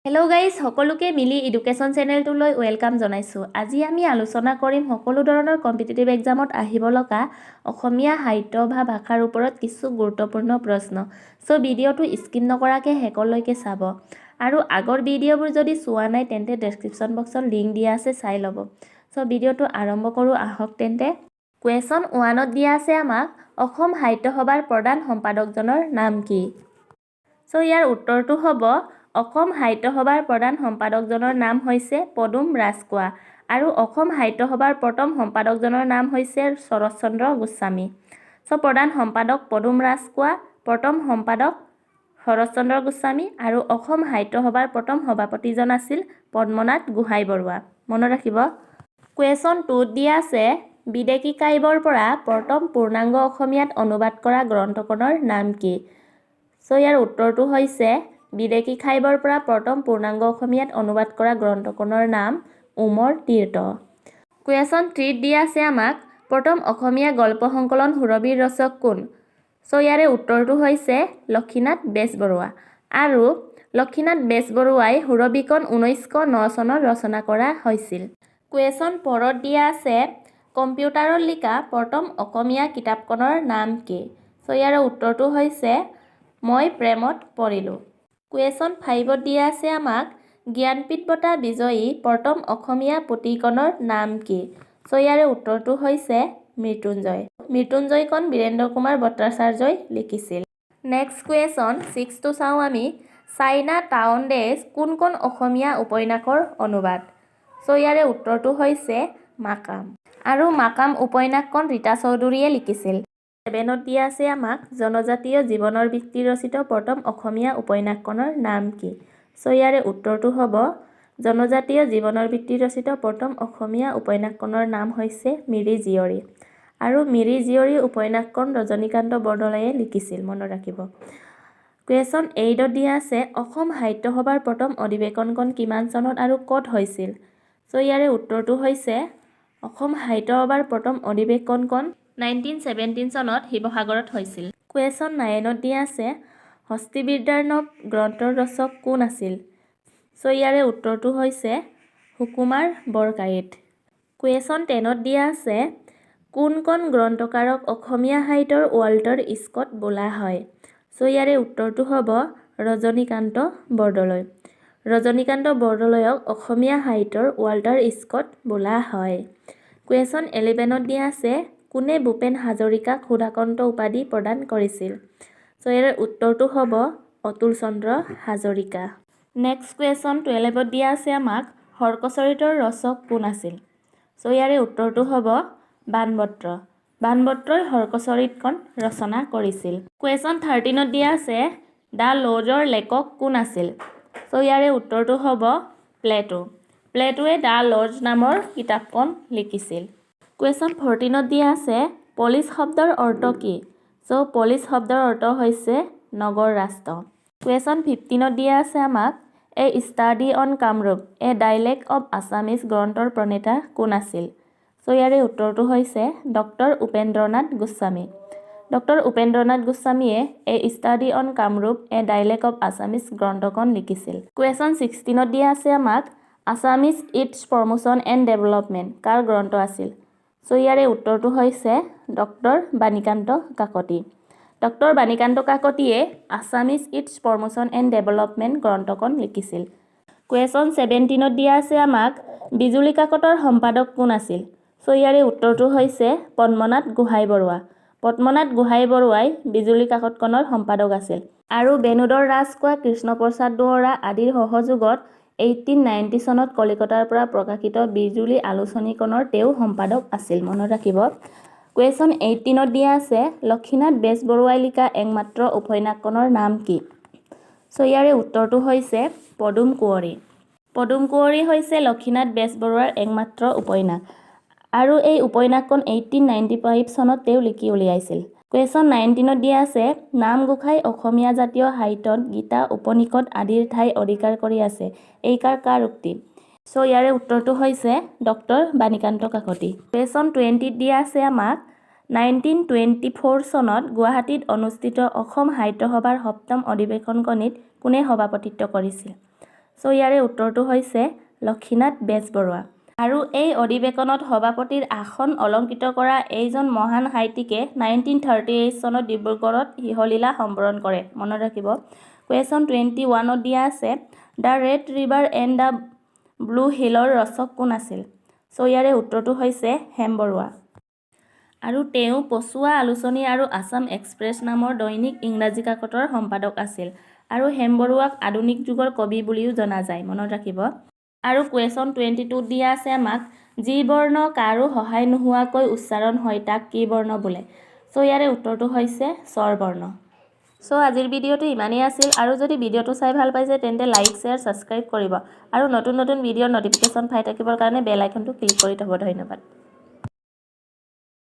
Hello' guys, সকলোকে মিলি education চেনেলটোলৈ welcome জনাইছোঁ। আজি আমি আলোচনা কৰিম সকলো ধৰণৰ কম্পিটিটিভ এক্সামত আহিব লগা অসমীয়া সাহিত্য বা ভাষাৰ ওপৰত কিছু গুৰুত্বপূৰ্ণ প্ৰশ্ন। চ' ভিডিঅ'টো স্কিপ নকৰাকৈ শেষলৈকে চাব। আৰু আগৰ ভিডিঅ'বোৰ যদি চোৱা নাই তেন্তে ডেছক্ৰিপশ্যন বক্সত লিংক দিয়া আছে, চাই ল'ব। চ' ভিডিঅ'টো আৰম্ভ কৰোঁ আহক তেন্তে। কুৱেশ্যন 1ত দিয়া আছে আমাক অসম সাহিত্য সভাৰ প্ৰধান সম্পাদকজনৰ নাম কি? চ' ইয়াৰ উত্তৰটো হ'ব অসম সাহিত্য সভাৰ প্ৰধান সম্পাদকজনৰ নাম হৈছে পদুম ৰাজখোৱা আৰু অসম সাহিত্য সভাৰ প্ৰথম সম্পাদকজনৰ নাম হৈছে শৰৎচন্দ্ৰ গোস্বামী। চ' প্ৰধান সম্পাদক পদুম ৰাজখোৱা, প্ৰথম সম্পাদক শৰৎচন্দ্ৰ গোস্বামী আৰু অসম সাহিত্য সভাৰ প্ৰথম সভাপতিজন আছিল পদ্মনাথ গোহাঁই বৰুৱা। মনত ৰাখিব। কুৱেশ্যন 2ত দিয়া আছে বিদেশী কাব্যৰ পৰা প্ৰথম পূৰ্ণাংগ অসমীয়াত অনুবাদ কৰা গ্ৰন্থখনৰ নাম কি? চ' ইয়াৰ উত্তৰটো হৈছে বিদেশী কাব্যৰ পৰা প্ৰথম পূৰ্ণাংগ অসমীয়াত অনুবাদ কৰা গ্ৰন্থখনৰ নাম উমৰ তীৰ্থ। কুৱেশ্যন 3ত দিয়া আছে আমাক প্ৰথম অসমীয়া গল্প সংকলন সুৰভিৰ ৰচক কোন? চ' ইয়াৰে উত্তৰটো হৈছে লক্ষীনাথ বেজবৰুৱা আৰু লক্ষীনাথ বেজবৰুৱাই সুৰভিখন 1909 চনত ৰচনা কৰা হৈছিল। কুৱেশ্যন 4ত দিয়া আছে কম্পিউটাৰত লিখা প্ৰথম অসমীয়া কিতাপখনৰ নাম কি? চ' ইয়াৰে উত্তৰটো হৈছে মই প্ৰেমত পৰিলোঁ। কুৱেশ্যন 5ত দিয়া আছে আমাক জ্ঞানপীঠ বঁটা বিজয়ী প্ৰথম অসমীয়া পুথিখনৰ নাম কি? চ' ইয়াৰে উত্তৰটো হৈছে মৃত্যুঞ্জয়। মৃত্যুঞ্জয়খন বীৰেন্দ্ৰ কুমাৰ ভট্টাচাৰ্যই লিখিছিল। নেক্সট কুৱেশ্যন 6টো চাওঁ আমি চাইনা টাউন ডেজ কোনখন অসমীয়া উপন্যাসৰ অনুবাদ? চ' ইয়াৰে উত্তৰটো হৈছে মাকাম আৰু মাকাম উপন্যাসখন ৰীতা চৌধুৰীয়ে লিখিছিল। 7ত দিয়া আছে আমাক জনজাতীয় জীৱনৰ ভিত্তি ৰচিত প্ৰথম অসমীয়া উপন্যাসখনৰ নাম কি? চ' ইয়াৰে উত্তৰটো হ'ব জনজাতীয় জীৱনৰ ভিত্তি ৰচিত প্ৰথম অসমীয়া উপন্যাসখনৰ নাম হৈছে মিৰি জীয়ৰী আৰু মিৰি জীয়ৰী উপন্যাসখন ৰজনীকান্ত বৰদলৈয়ে লিখিছিল। মনত ৰাখিব। কুৱেশ্যন 8ত দিয়া আছে অসম সাহিত্য সভাৰ প্ৰথম অধিৱেশনখন কিমান চনত আৰু ক'ত হৈছিল? চ' ইয়াৰে উত্তৰটো হৈছে অসম সাহিত্য সভাৰ প্ৰথম অধিৱেশনখন 1917 চনত শিৱসাগৰত হৈছিল। কুৱেশ্যন 9ত দিয়া আছে হস্তিবিদ্যাৰ নব গ্ৰন্থৰ ৰচক কোন আছিল? চ' ইয়াৰে উত্তৰটো হৈছে সুকুমাৰ বৰকাইত। কুৱেশ্যন 10ত দিয়া আছে কোনখন গ্ৰন্থকাৰক অসমীয়া সাহিত্যৰ ৱাল্টাৰ স্কট বোলা হয়? চ' ইয়াৰে উত্তৰটো হ'ব ৰজনীকান্ত বৰদলৈ। ৰজনীকান্ত বৰদলৈক অসমীয়া সাহিত্যৰ ৱাল্টাৰ স্কট বোলা হয়। কুৱেশ্যন 11ত দিয়া আছে কোনে ভূপেন হাজৰিকাক সুধাকন্ত উপাধি প্ৰদান কৰিছিল? চ' ইয়াৰে উত্তৰটো হ'ব অতুল চন্দ্ৰ হাজৰিকা। নেক্সট কুৱেশ্যন 12ত দিয়া আছে আমাক হৰ্কচৰিতৰ ৰচক কোন আছিল? চ' ইয়াৰে উত্তৰটো হ'ব বাণভট্ট। বাণভট্টই হৰ্কচৰিতখন ৰচনা কৰিছিল। কুৱেশ্যন 13ত দিয়া আছে দ্য লজৰ লেখক কোন আছিল? চ' ইয়াৰে উত্তৰটো হ'ব প্লেটো। প্লেটোৱে দ্য লজ নামৰ কিতাপখন লিখিছিল। কুৱেশ্যন 14ত দিয়া আছে পলিচ শব্দৰ অৰ্থ কি? চ' পলিচ শব্দৰ অৰ্থ হৈছে নগৰ ৰাষ্ট্ৰ। কুৱেশ্যন 15ত দিয়া আছে আমাক a study on Kamrup a dialect of Assamese গ্ৰন্থৰ প্ৰণেতা কোন আছিল? চ' ইয়াৰে উত্তৰটো হৈছে ডক্টৰ উপেন্দ্ৰনাথ গোস্বামী। ডক্টৰ উপেন্দ্ৰনাথ গোস্বামীয়ে a study on Kamrup a dialect of Assamese গ্ৰন্থখন লিখিছিল। কুৱেশ্যন 16ত দিয়া আছে আমাক Assamese its promotion and development কাৰ গ্ৰন্থ আছিল? চ' ইয়াৰে উত্তৰটো হৈছে ডক্টৰ বাণীকান্ত কাকতি। ডক্টৰ বাণীকান্ত কাকতিয়ে Assamese its promotion and development গ্ৰন্থখন লিখিছিল। কুৱেশ্যন 17ত দিয়া আছে আমাক বিজুলী কাকতৰ সম্পাদক কোন আছিল? চ' ইয়াৰে উত্তৰটো হৈছে পদ্মনাথ গোহাঁই বৰুৱা। পদ্মনাথ গোহাঁই বৰুৱাই বিজুলী কাকতখনৰ সম্পাদক আছিল। আৰু বেণুধৰ ৰাজখোৱা, কৃষ্ণপ্ৰসাদ দুৱৰা আদিৰ সহযোগত 1890 চনত কলিকতাৰ পৰা প্ৰকাশিত বিজুলী আলোচনীখনৰ তেওঁ সম্পাদক আছিল। মনত ৰাখিব। কুৱেশ্যন 18ত দিয়া আছে লক্ষীনাথ বেজবৰুৱাই লিখা একমাত্ৰ উপন্যাসখনৰ নাম কি? চ' ইয়াৰে উত্তৰটো হৈছে পদুম কুঁৱৰী। পদুম কুঁৱৰী হৈছে লক্ষীনাথ বেজবৰুৱাৰ একমাত্ৰ উপন্যাস আৰু এই উপন্যাসখন 1895 চনত তেওঁ লিখি উলিয়াইছিল। কুৱেশ্যন 19ত দিয়া আছে নামঘোষাই অসমীয়া জাতীয় সাহিত্যত গীতা, উপনিষদ আদিৰ ঠাই অধিকাৰ কৰি আছে এইকাৰ কাৰ উক্তি? চ' ইয়াৰে উত্তৰটো হৈছে ডক্টৰ বাণীকান্ত কাকতি। কুৱেশ্যন 20ত দিয়া আছে আমাক 1924 চনত গুৱাহাটীত অনুষ্ঠিত অসম সাহিত্য সভাৰ 7ম অধিৱেশনখনিত কোনে সভাপতিত্ব কৰিছিল? চ' ইয়াৰে উত্তৰটো হৈছে লক্ষীনাথ বেজবৰুৱা। আৰু এই অধিৱেশনত সভাপতিৰ আসন অলংকৃত কৰা এইজন মহান সাহিত্যিকে 1938 চনত ডিব্ৰুগড়ত ইহলীলা সম্বৰণ কৰে। মনত ৰাখিব। কুৱেশ্যন 21ত দিয়া আছে the red river and the blue হিলৰ ৰচক কোন আছিল? চ' ইয়াৰে উত্তৰটো হৈছে হেম বৰুৱা। আৰু তেওঁ পচুৱা আলোচনী আৰু আছাম এক্সপ্ৰেছ নামৰ দৈনিক ইংৰাজী কাকতৰ সম্পাদক আছিল। আৰু হেম বৰুৱাক আধুনিক যুগৰ কবি বুলিও জনা যায়। মনত ৰাখিব। আৰু কুৱেশ্যন 22ত দিয়া আছে আমাক যি বৰ্ণ কাৰো সহায় নোহোৱাকৈ উচ্চাৰণ হয় তাক কি বৰ্ণ বোলে? চ' ইয়াৰে উত্তৰটো হৈছে স্বৰ বৰ্ণ। চ' আজিৰ ভিডিঅ'টো ইমানেই আছিল। আৰু যদি ভিডিঅ'টো চাই ভাল পাইছে তেন্তে লাইক, শ্বেয়াৰ, ছাবস্ক্ৰাইব কৰিব। আৰু নতুন নতুন ভিডিঅ'ৰ নটিফিকেশ্যন পাই থাকিবৰ কাৰণে বেল আইকনটো ক্লিক কৰি থ'ব। ধন্যবাদ।